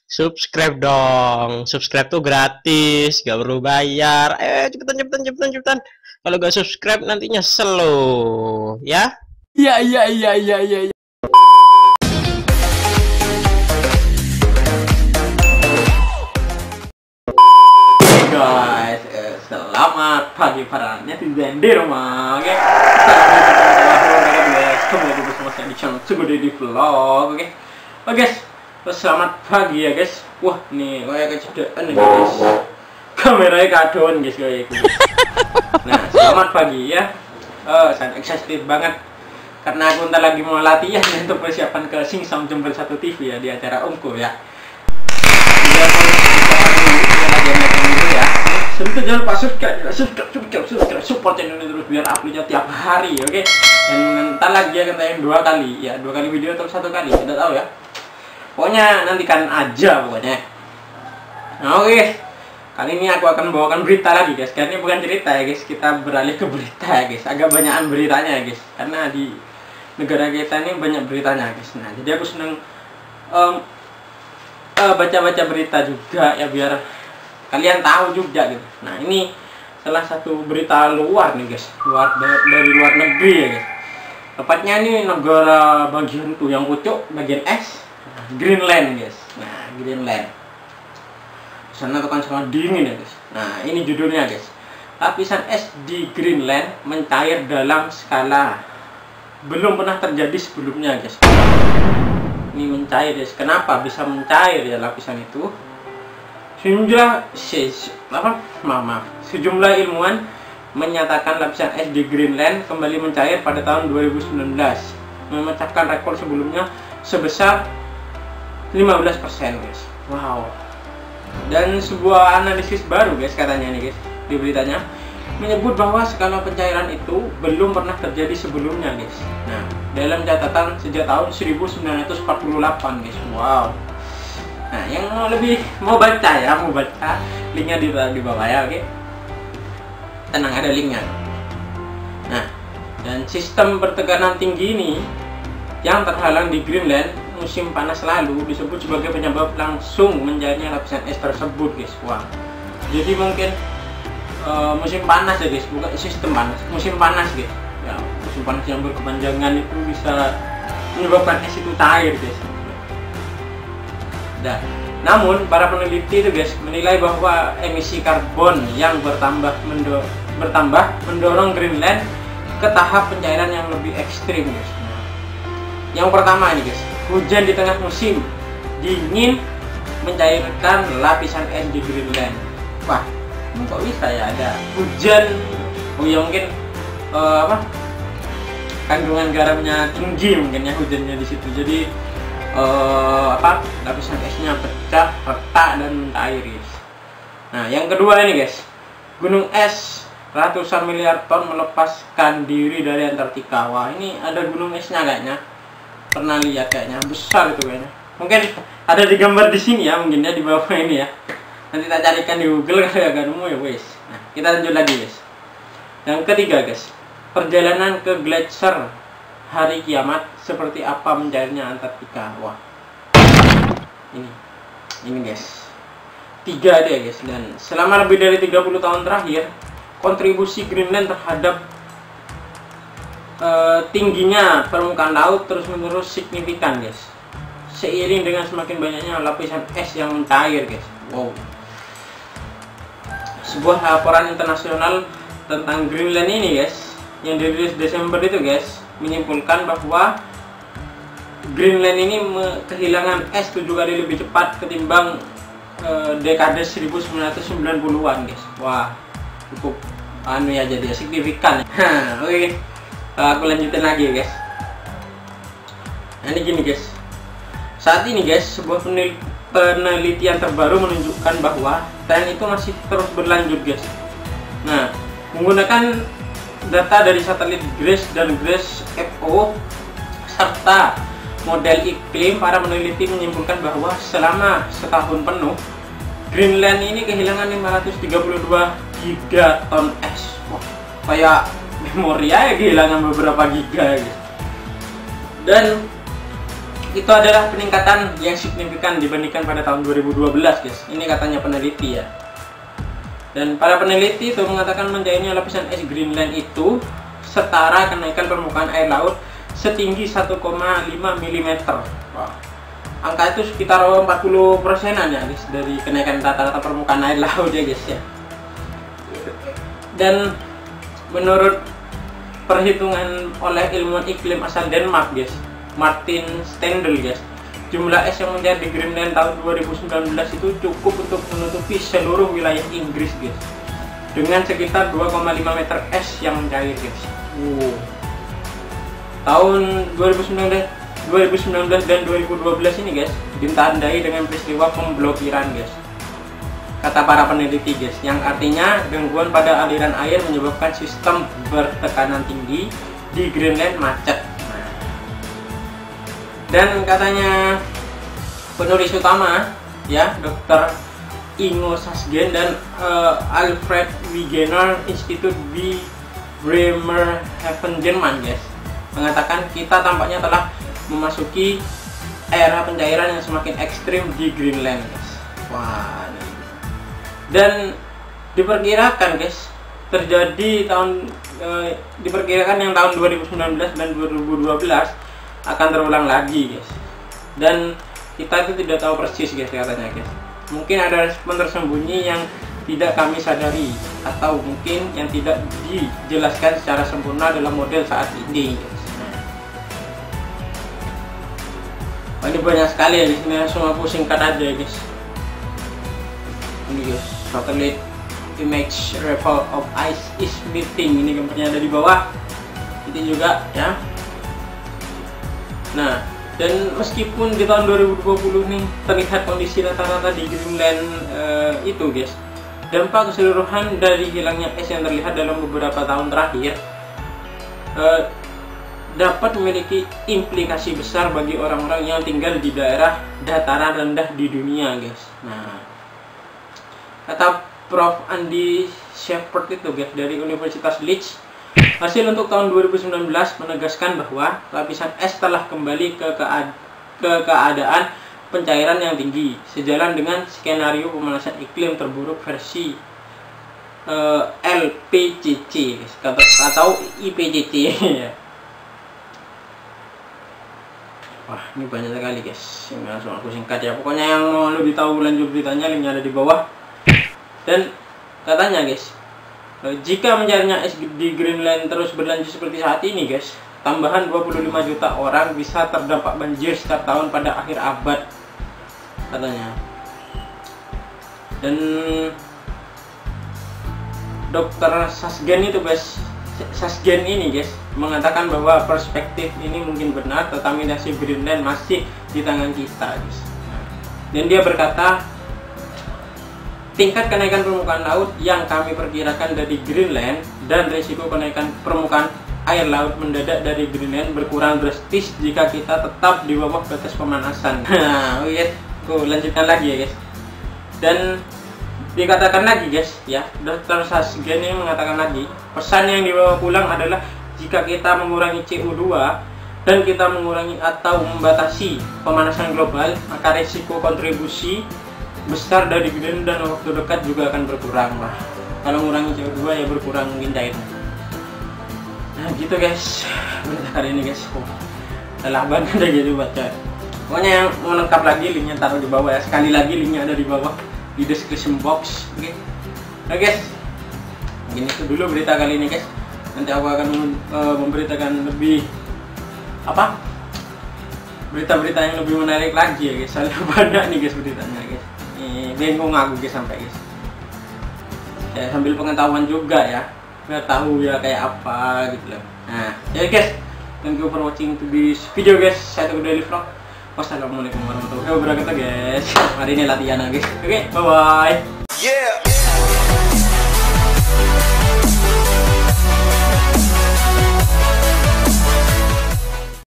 Subscribe dong. Subscribe tuh gratis, gak perlu bayar. Cepetan. Kalau gak subscribe nanti nyesel loh, ya. Iya. Guys, selamat pagi para netizen di rumah. Oke, kembali bersama saya di channel Sugode Vlog. Oke, selamat pagi ya guys. Wah, nih kayak kecedaan nih guys. Kameranya kadon guys kayak gitu. Nah, selamat pagi ya. Sangat excited banget karena aku ntar lagi mau latihan untuk persiapan ke Singsam Jembel 1 TV ya di acara Omku ya. Tentu jangan lupa subscribe, support channel ini terus biar uploadnya tiap hari, oke? Dan ntar lagi akan tayang 2 kali, ya 2 kali video atau 1 kali, tidak tahu ya. Pokoknya nantikan aja pokoknya. Nah, oke. Kali ini aku akan bawakan berita lagi guys. Karena ini bukan cerita ya guys, kita beralih ke berita ya guys. Agak banyakan beritanya ya guys, karena di negara kita ini banyak beritanya guys. Nah, jadi aku seneng baca-baca berita juga ya biar kalian tahu juga gitu. Nah, ini salah satu berita luar nih guys, dari luar negeri ya guys. Tepatnya ini negara bagian tuh yang pucuk, bagian es, Greenland guys. Nah, Greenland. Sana tuh kan sangat dingin ya guys. Nah, ini judulnya guys. Lapisan es di Greenland mencair dalam skala belum pernah terjadi sebelumnya guys. Ini mencair guys. Kenapa bisa mencair ya lapisan itu? Sejumlah ilmuwan menyatakan lapisan es di Greenland kembali mencair pada tahun 2019, memecahkan rekor sebelumnya sebesar 15% guys. Wow. Dan sebuah analisis baru guys katanya nih guys di beritanya menyebut bahwa skala pencairan itu belum pernah terjadi sebelumnya guys. Nah, dalam catatan sejak tahun 1948 guys. Wow. Nah, yang mau baca linknya di bawah ya, oke? Tenang, ada linknya. Nah, dan sistem bertekanan tinggi ini yang terhalang di Greenland musim panas lalu disebut sebagai penyebab langsung mencairnya lapisan es tersebut guys. Wah, jadi mungkin musim panas ya guys, bukan sistem panas, musim panas guys ya. Musim panas yang berkepanjangan itu bisa menyebabkan es itu cair guys. Dan namun para peneliti itu guys menilai bahwa emisi karbon yang bertambah mendorong Greenland ke tahap pencairan yang lebih ekstrim guys. Nah, yang pertama ini guys, hujan di tengah musim dingin mencairkan lapisan es di Greenland. Wah, kok bisa ya ada hujan? Oh ya mungkin kandungan garamnya tinggi mungkin ya hujannya di situ. Jadi lapisan esnya pecah, retak dan mencair guys. Nah, yang kedua ini guys, gunung es ratusan miliar ton melepaskan diri dari Antartika. Wah, ini ada gunung esnya kayaknya. Pernah lihat kayaknya, besar itu kayaknya. Mungkin ada di gambar di sini ya, mungkin ya di bawah ini ya. Nanti kita carikan di Google kalau agak nemu ya wes. Nah, kita lanjut lagi guys. Yang ketiga guys, perjalanan ke gletser hari kiamat, seperti apa mencairnya Antartika. Wah, ini guys, 3 deh guys. Dan selama lebih dari 30 tahun terakhir, kontribusi Greenland terhadap tingginya permukaan laut terus-menerus signifikan guys, seiring dengan semakin banyaknya lapisan es yang mencair guys. Wow. Sebuah laporan internasional tentang Greenland ini guys, yang dirilis Desember itu guys, menyimpulkan bahwa Greenland ini kehilangan es 7 kali lebih cepat ketimbang dekade 1990-an guys. Wah, cukup ya, jadi signifikan. Oke. Aku lanjutin lagi ya guys. Nah, ini gini guys, saat ini guys sebuah penelitian terbaru menunjukkan bahwa tren itu masih terus berlanjut guys. Nah, menggunakan data dari satelit GRACE dan GRACE-FO serta model iklim, para peneliti menyimpulkan bahwa selama setahun penuh Greenland ini kehilangan 532 gigaton es. Wah, kayak memori ya kehilangan beberapa giga gitu. Dan itu adalah peningkatan yang signifikan dibandingkan pada tahun 2012 guys. Ini katanya peneliti ya. Dan para peneliti itu mengatakan mencairnya lapisan es Greenland itu setara kenaikan permukaan air laut setinggi 1,5 mm. Wow. Angka itu sekitar 40%-an ya guys dari kenaikan rata-rata permukaan air laut ya guys ya. Dan menurut perhitungan oleh ilmuwan iklim asal Denmark guys, Martin Stendel guys, jumlah es yang mencair di Greenland tahun 2019 itu cukup untuk menutupi seluruh wilayah Inggris guys, dengan sekitar 2,5 meter es yang mencair guys. Tahun 2019 dan 2012 ini guys ditandai dengan peristiwa pemblokiran guys, kata para peneliti guys, yang artinya gangguan pada aliran air menyebabkan sistem bertekanan tinggi di Greenland macet. Dan katanya penulis utama ya, Dr. Ingo Sasgen dan Alfred Wegener Institut di Bremerhaven, Jerman guys, mengatakan kita tampaknya telah memasuki era pencairan yang semakin ekstrim di Greenland guys. Wah. Dan diperkirakan guys terjadi diperkirakan yang tahun 2019 dan 2012 akan terulang lagi guys. Dan kita itu tidak tahu persis guys katanya guys. Mungkin ada respon tersembunyi yang tidak kami sadari, atau mungkin yang tidak dijelaskan secara sempurna dalam model saat ini guys. Ini banyak sekali ya guys, ini langsung aku singkat aja guys. Ini guys, satellite image record of ice is meeting, ini gambarnya ada di bawah. Ini juga ya. Nah, dan meskipun di tahun 2020 nih terlihat kondisi rata-rata di Greenland itu guys, dampak keseluruhan dari hilangnya es yang terlihat dalam beberapa tahun terakhir dapat memiliki implikasi besar bagi orang-orang yang tinggal di daerah dataran rendah di dunia guys. Nah, kata Prof. Andy Shepherd itu guys dari Universitas Leeds, hasil untuk tahun 2019 menegaskan bahwa lapisan es telah kembali ke keadaan pencairan yang tinggi, sejalan dengan skenario pemanasan iklim terburuk versi LPCC atau IPCC ya. Wah, ini banyak sekali guys, ini langsung aku singkat ya. Pokoknya yang mau lebih tahu lanjut beritanya, linknya ada di bawah. Dan katanya guys, jika mencarinya es di Greenland terus berlanjut seperti saat ini guys, tambahan 25 juta orang bisa terdampak banjir setiap tahun pada akhir abad katanya. Dan Dr. Sasgen itu guys, Sasgen ini guys mengatakan bahwa perspektif ini mungkin benar, tetapi nasib Greenland masih di tangan kita guys. Dan dia berkata, tingkat kenaikan permukaan laut yang kami perkirakan dari Greenland dan risiko kenaikan permukaan air laut mendadak dari Greenland berkurang drastis jika kita tetap di bawah batas pemanasan. Nah, oke, aku lanjutkan lagi ya guys. Dan dikatakan lagi guys ya, Dr. Sasgen ini mengatakan lagi, pesan yang dibawa pulang adalah jika kita mengurangi CO2 dan kita mengurangi atau membatasi pemanasan global, maka risiko kontribusi besar dari Greenland dan waktu dekat juga akan berkurang. Nah, kalau mengurangi CO2 ya berkurang mungkin cairnya. Nah gitu guys berita kali ini guys. Telah banget udah gitu baca. Pokoknya yang mau lengkap lagi linknya taruh di bawah ya. Sekali lagi linknya ada di bawah di description box. Oke. Nah guys, gini itu dulu berita kali ini guys. Nanti aku akan memberitakan lebih berita-berita yang lebih menarik lagi ya guys. Soalnya banyak nih guys beritanya guys. Bingung aku guys sampai guys. Ya sambil pengetahuan juga ya. Biar tahu ya kayak apa gitu loh. Nah, ya guys, thank you for watching to this video guys. Saya Teguh Daily Vlog. Wassalamualaikum warahmatullahi wabarakatuh guys. Hari ini latihan guys. Oke, bye bye. Yeah.